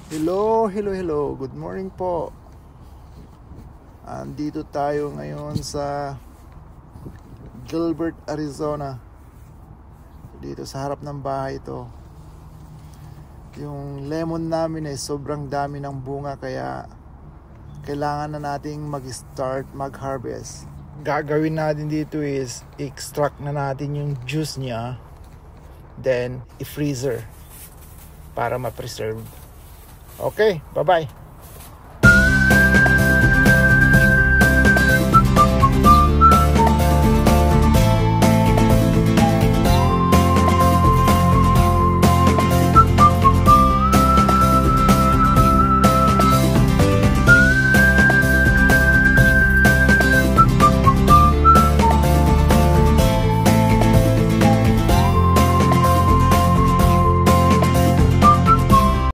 Hello. Good morning po. Andito tayo ngayon sa Gilbert, Arizona. Dito sa harap ng bahay ito. Yung lemon namin ay sobrang dami ng bunga kaya kailangan na nating mag-start mag-harvest. Gagawin natin dito is extract na natin yung juice niya, then i-freezer para ma-preserve. Okay, bye-bye.